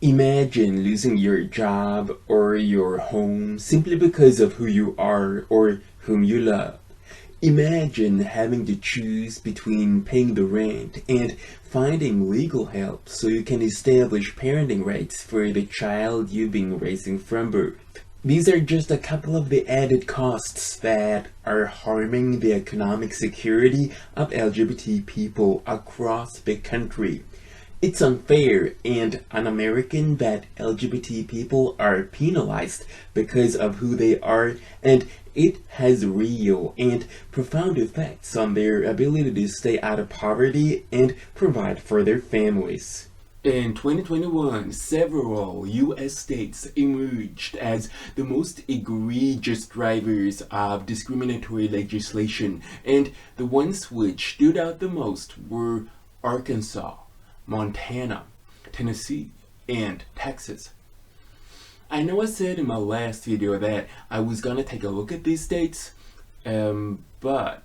Imagine losing your job or your home simply because of who you are or whom you love. Imagine having to choose between paying the rent and finding legal help so you can establish parenting rights for the child you've been raising from birth. These are just a couple of the added costs that are harming the economic security of LGBT people across the country. It's unfair and un-American that LGBT people are penalized because of who they are, and it has real and profound effects on their ability to stay out of poverty and provide for their families. In 2021, several U.S. states emerged as the most egregious drivers of discriminatory legislation, and the ones which stood out the most were Arkansas, Montana, Tennessee, and Texas. I know I said in my last video that I was gonna take a look at these states, but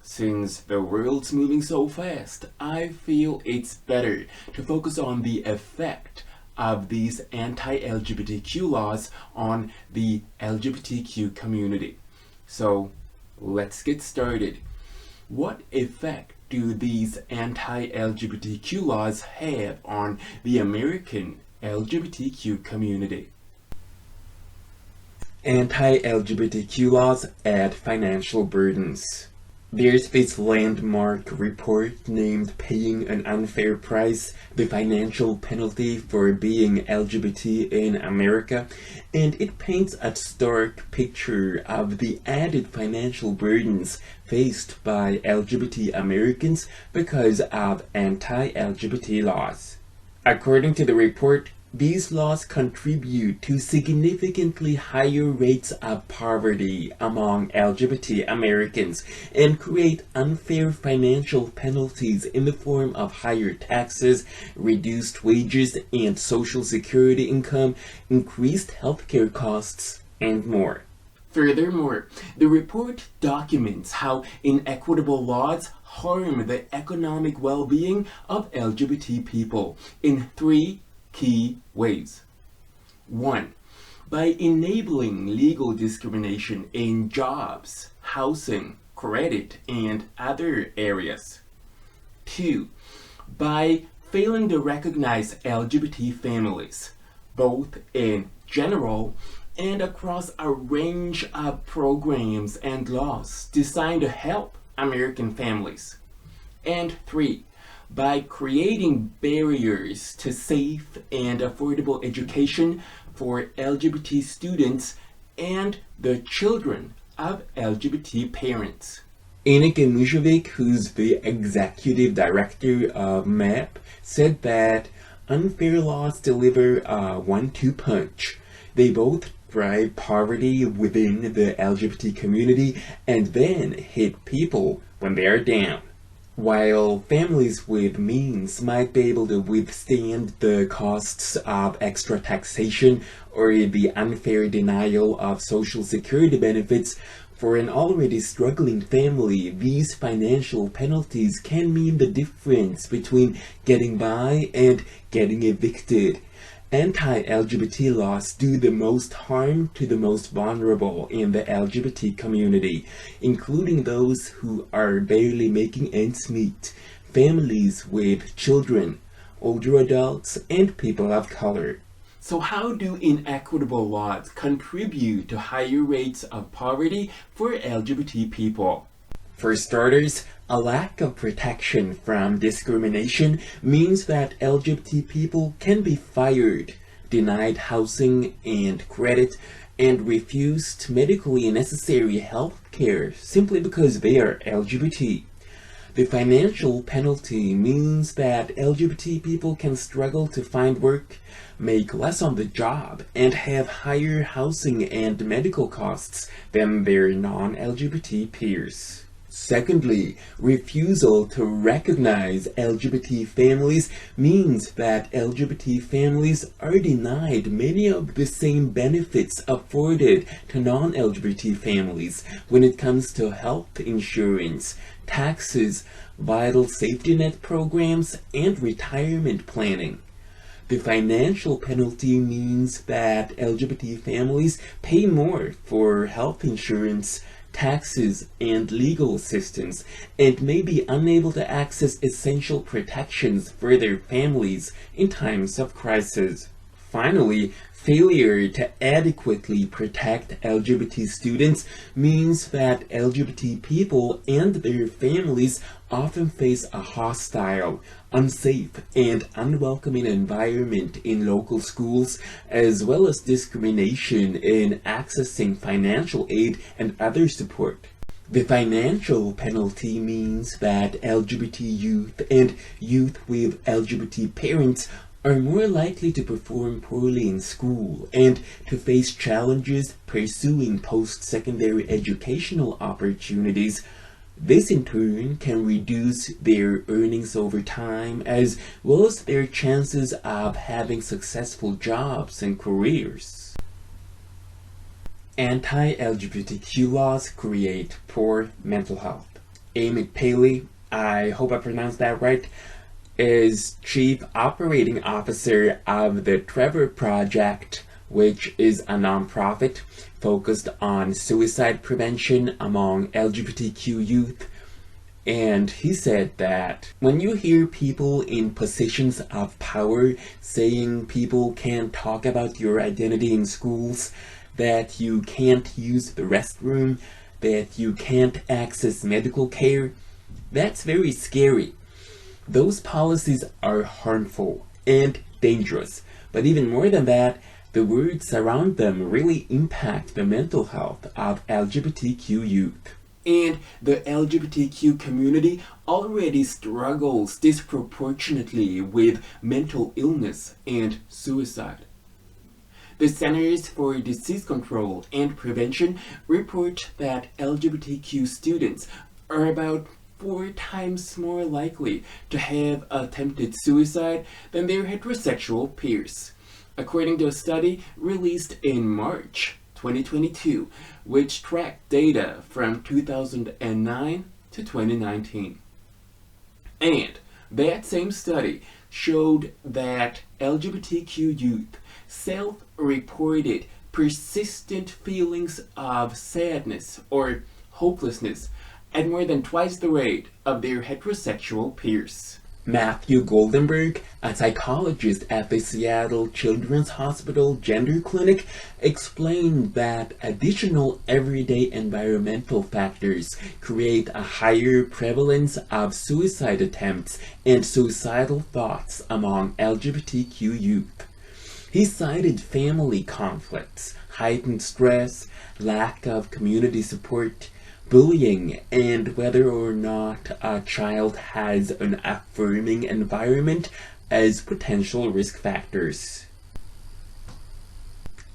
since the world's moving so fast, I feel it's better to focus on the effect of these anti-LGBTQ laws on the LGBTQ community. So let's get started. What effect do these anti-LGBTQ laws have on the American LGBTQ community? Anti-LGBTQ laws add financial burdens. There's this landmark report named Paying an Unfair Price, the Financial Penalty for Being LGBT in America, and it paints a stark picture of the added financial burdens faced by LGBT Americans because of anti-LGBT laws. According to the report, these laws contribute to significantly higher rates of poverty among LGBT Americans and create unfair financial penalties in the form of higher taxes, reduced wages and social security income, increased healthcare costs, and more. Furthermore, the report documents how inequitable laws harm the economic well-being of LGBT people in three key ways. 1. By enabling legal discrimination in jobs, housing, credit, and other areas. 2. By failing to recognize LGBT families, both in general and across a range of programs and laws designed to help American families. And 3. By creating barriers to safe and affordable education for LGBT students and the children of LGBT parents. Annika Mujovic, who's the executive director of MAP, said that unfair laws deliver a 1-2 punch. They both drive poverty within the LGBT community and then hit people when they are down. While families with means might be able to withstand the costs of extra taxation or the unfair denial of social security benefits, for an already struggling family, these financial penalties can mean the difference between getting by and getting evicted. Anti-LGBT laws do the most harm to the most vulnerable in the LGBT community, including those who are barely making ends meet, families with children, older adults, and people of color. So how do inequitable laws contribute to higher rates of poverty for LGBT people? For starters, a lack of protection from discrimination means that LGBT people can be fired, denied housing and credit, and refused medically necessary health care simply because they are LGBT. The financial penalty means that LGBT people can struggle to find work, make less on the job, and have higher housing and medical costs than their non-LGBT peers. Secondly, refusal to recognize LGBT families means that LGBT families are denied many of the same benefits afforded to non-LGBT families when it comes to health insurance, taxes, vital safety net programs, and retirement planning. The financial penalty means that LGBT families pay more for health insurance, taxes, and legal assistance, and may be unable to access essential protections for their families in times of crisis. Finally, failure to adequately protect LGBT students means that LGBT people and their families often face a hostile, unsafe, and unwelcoming environment in local schools, as well as discrimination in accessing financial aid and other support. The financial penalty means that LGBT youth and youth with LGBT parents are more likely to perform poorly in school and to face challenges pursuing post-secondary educational opportunities. This in turn can reduce their earnings over time, as well as their chances of having successful jobs and careers. Anti-LGBTQ laws create poor mental health. Amy Paley, I hope I pronounced that right, is Chief Operating Officer of the Trevor Project, which is a nonprofit focused on suicide prevention among LGBTQ youth. And he said that when you hear people in positions of power saying people can't talk about your identity in schools, that you can't use the restroom, that you can't access medical care, that's very scary. Those policies are harmful and dangerous, but even more than that, the words around them really impact the mental health of LGBTQ youth. And the LGBTQ community already struggles disproportionately with mental illness and suicide. The Centers for Disease Control and Prevention report that LGBTQ students are about 4 times more likely to have attempted suicide than their heterosexual peers, according to a study released in March 2022, which tracked data from 2009 to 2019. And that same study showed that LGBTQ youth self-reported persistent feelings of sadness or hopelessness at more than twice the rate of their heterosexual peers. Matthew Goldenberg, a psychologist at the Seattle Children's Hospital Gender Clinic, explained that additional everyday environmental factors create a higher prevalence of suicide attempts and suicidal thoughts among LGBTQ youth. He cited family conflicts, heightened stress, lack of community support, bullying, and whether or not a child has an affirming environment as potential risk factors.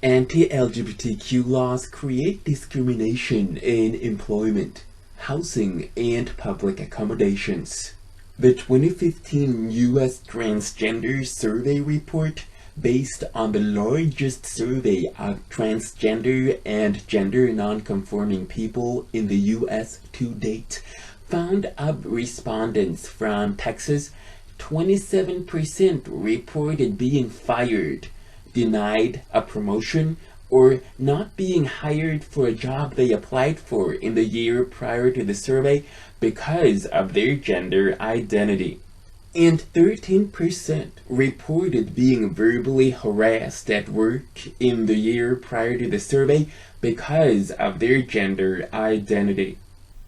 Anti-LGBTQ laws create discrimination in employment, housing, and public accommodations. The 2015 U.S. Transgender Survey report, based on the largest survey of transgender and gender non-conforming people in the U.S. to date, found of respondents from Texas, 27% reported being fired, denied a promotion, or not being hired for a job they applied for in the year prior to the survey because of their gender identity. And 13% reported being verbally harassed at work in the year prior to the survey because of their gender identity.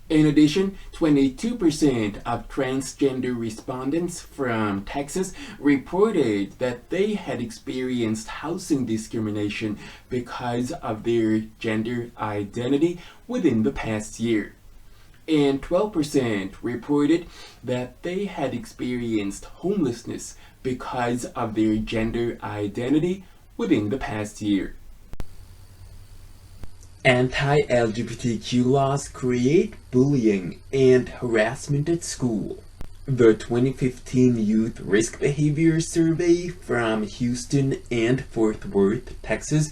In addition, 22% of transgender respondents from Texas reported that they had experienced housing discrimination because of their gender identity within the past year. And 12% reported that they had experienced homelessness because of their gender identity within the past year. Anti-LGBTQ laws create bullying and harassment at school. The 2015 Youth Risk Behavior Survey from Houston and Fort Worth, Texas,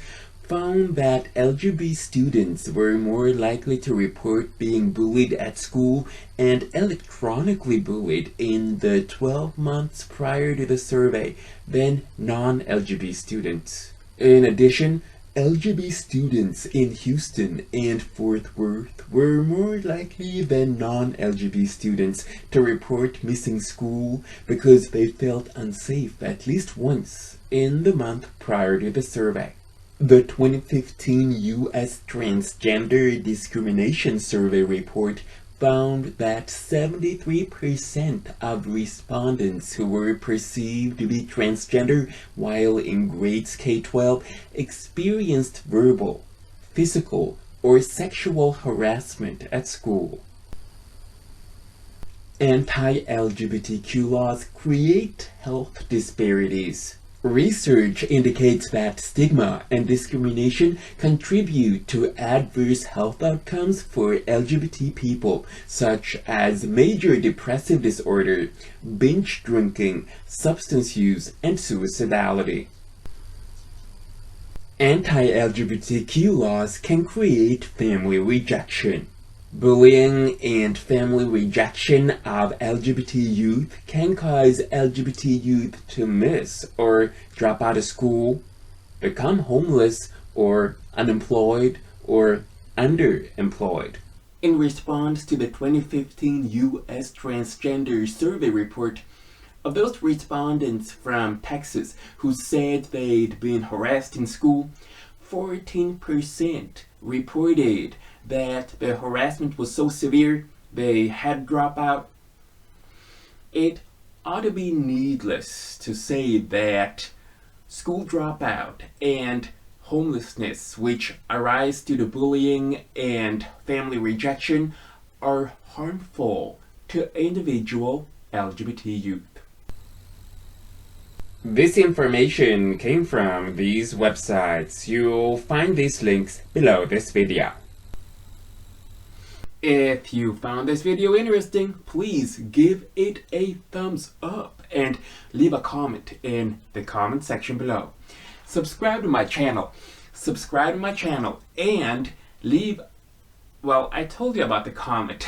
found that LGBT students were more likely to report being bullied at school and electronically bullied in the 12 months prior to the survey than non-LGBT students. In addition, LGBT students in Houston and Fort Worth were more likely than non-LGBT students to report missing school because they felt unsafe at least once in the month prior to the survey. The 2015 U.S. Transgender Discrimination Survey report found that 73% of respondents who were perceived to be transgender while in grades K-12 experienced verbal, physical, or sexual harassment at school. Anti-LGBTQ laws create health disparities. Research indicates that stigma and discrimination contribute to adverse health outcomes for LGBT people, such as major depressive disorder, binge drinking, substance use, and suicidality. Anti-LGBTQ laws can create family rejection. Bullying and family rejection of LGBT youth can cause LGBT youth to miss or drop out of school, become homeless or unemployed or underemployed. In response to the 2015 U.S. Transgender Survey report, of those respondents from Texas who said they'd been harassed in school, 14% reported that the harassment was so severe they had to drop out. It ought to be needless to say that school dropout and homelessness, which arise due to bullying and family rejection, are harmful to individual LGBT youth. This information came from these websites. You'll find these links below this video. If you found this video interesting, please give it a thumbs up and leave a comment in the comment section below. Subscribe to my channel. And leave, well, I told you about the comment.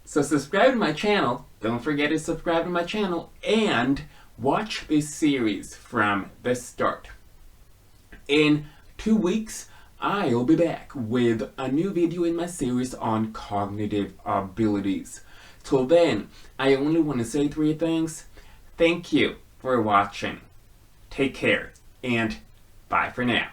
So subscribe to my channel. Don't forget to subscribe to my channel and watch this series from the start. In 2 weeks, I'll be back with a new video in my series on cognitive abilities. Till then, I only want to say 3 things. Thank you for watching. Take care, and bye for now.